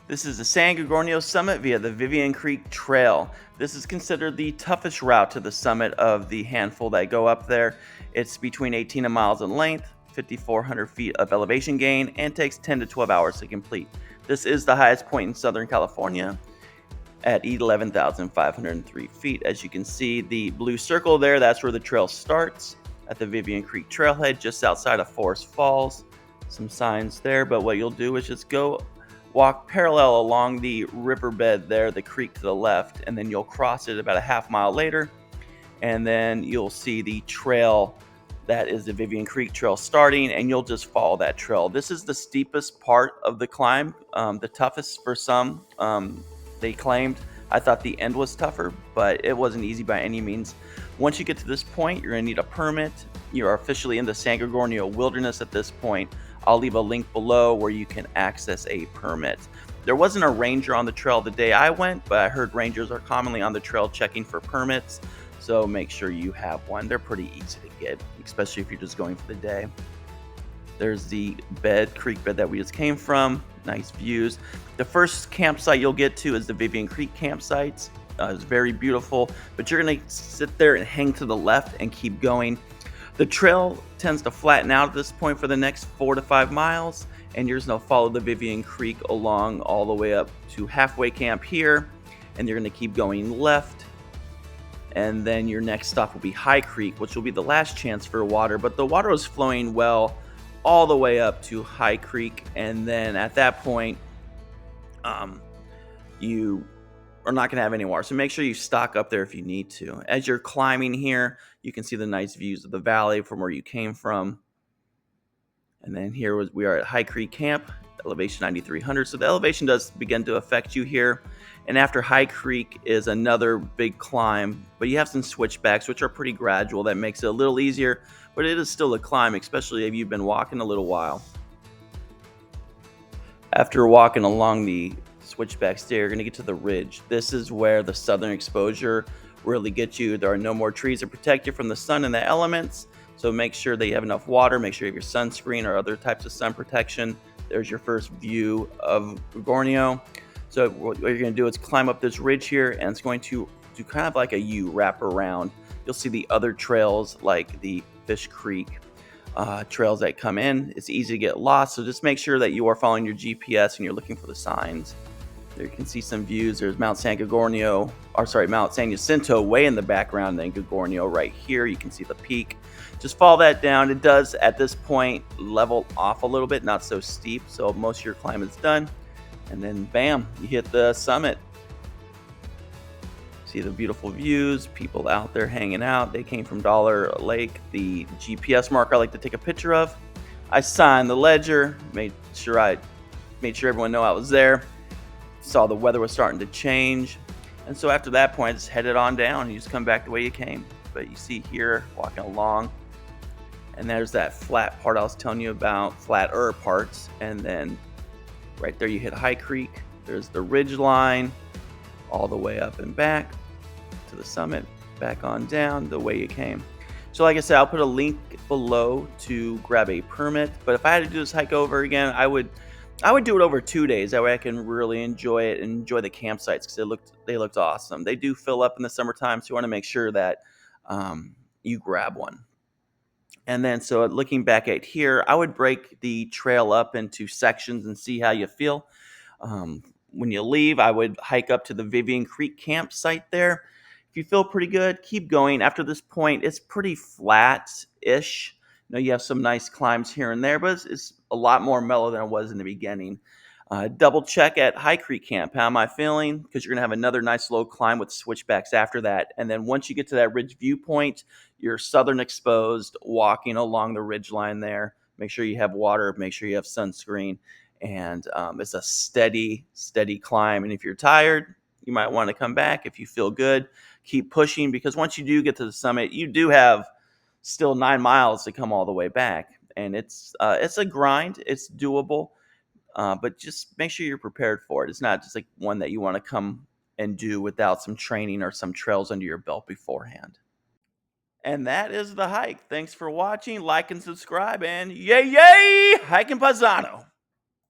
This is the San Gorgonio Summit via the Vivian Creek Trail. This is considered the toughest route to the summit of the handful that go up there. It's between 18 miles in length, 5,400 feet of elevation gain, and takes 10 to 12 hours to complete. This is the highest point in Southern California at 11,503 feet. As you can see, the blue circle there, that's where the trail starts at the Vivian Creek Trailhead just outside of Forest Falls. Some signs there, but what you'll do is just walk parallel along the riverbed there, the creek to the left, and then you'll cross it about a half mile later, and then you'll see the trail that is the Vivian Creek Trail starting, and you'll just follow that trail. This is the steepest part of the climb, the toughest for some. They claimed. I thought the end was tougher, but it wasn't easy by any means. Once you get to this point, you're going to need a permit. You are officially in the San Gorgonio Wilderness at this point. I'll leave a link below where you can access a permit. There wasn't a ranger on the trail the day I went, but I heard rangers are commonly on the trail checking for permits, so make sure you have one. They're pretty easy to get, especially if you're just going for the day. There's the creek bed that we just came from. Nice views. The first campsite you'll get to is the Vivian Creek campsite. It's very beautiful, but you're going to sit there and hang to the left and keep going. The trail tends to flatten out at this point for the next 4 to 5 miles, and you're just going to follow the Vivian Creek along all the way up to halfway camp here, and you're going to keep going left, and then your next stop will be High Creek, which will be the last chance for water, but the water was flowing well all the way up to High Creek, and then at that point, you are not going to have any water, so make sure you stock up there if you need to. As you're climbing here, you can see the nice views of the valley from where you came from. And then we are at High Creek Camp, elevation 9,300. So the elevation does begin to affect you here. And after High Creek is another big climb, but you have some switchbacks, which are pretty gradual. That makes it a little easier, but it is still a climb, especially if you've been walking a little while. After walking along the switchbacks there, you're going to get to the ridge. This is where the southern exposure really gets you. There are no more trees to protect you from the sun and the elements, so make sure that you have enough water. Make sure you have your sunscreen or other types of sun protection. There's your first view of Gorgonio. So what you're going to do is climb up this ridge here, and it's going to do kind of like a U wrap around. You'll see the other trails like the Fish Creek trails that come in. It's easy to get lost, so just make sure that you are following your GPS and you're looking for the signs. There you can see some views. There's Mount San Jacinto way in the background, then Gorgonio right here. You can see the peak. Just follow that down. It does, at this point, level off a little bit, not so steep, so most of your climb is done. And then, bam, you hit the summit. See the beautiful views, people out there hanging out. They came from Dollar Lake, the GPS marker I like to take a picture of. I signed the ledger, made sure everyone knew I was there. Saw the weather was starting to change, and so after that point, I just headed on down and you just come back the way you came. But you see here, walking along, and there's that flat part I was telling you about, flatter parts, and then right there you hit High Creek. There's the ridge line all the way up and back to the summit, back on down the way you came. So like I said, I'll put a link below to grab a permit, but if I had to do this hike over again, I would do it over 2 days. That way I can really enjoy it and enjoy the campsites, because they looked awesome. They do fill up in the summertime, so you want to make sure that you grab one. And then, so looking back at here, I would break the trail up into sections and see how you feel. When you leave, I would hike up to the Vivian Creek campsite there. If you feel pretty good, keep going. After this point, it's pretty flat-ish. You have some nice climbs here and there, but it's a lot more mellow than it was in the beginning. Double check at High Creek Camp. How am I feeling? Because you're going to have another nice low climb with switchbacks after that. And then once you get to that ridge viewpoint, you're southern exposed, walking along the ridge line there. Make sure you have water. Make sure you have sunscreen. And it's a steady climb. And if you're tired, you might want to come back. If you feel good, keep pushing, because once you do get to the summit, you do have still 9 miles to come all the way back, and it's a grind. It's doable, but just make sure you're prepared for it. It's not just like one that you want to come and do without some training or some trails under your belt beforehand. And that is the hike. Thanks for watching. Like and subscribe, and yay, hiking Paisano.